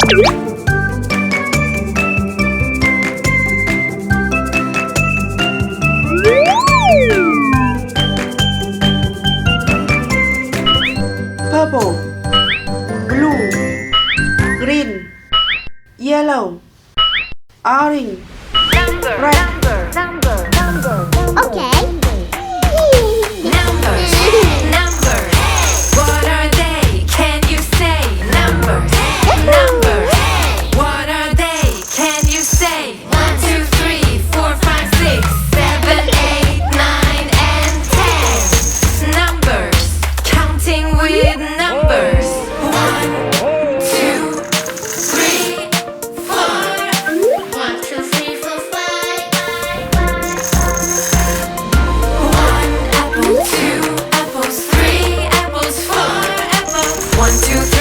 Purple, blue, green, yellow, orange, red. Okay. Numbers, numbers. What are they? Can you say? Numbers, numbers. What are they? Can you say? 1, 2, 3, 4, 5, 6, 7, 8, 9, and 10. Numbers, counting with numbers. 1, 2, 3, 4. 1, 2, 3, 4, 5. 1 apple, 2 apples, 3 apples, 4 apples. 1, 2, 3.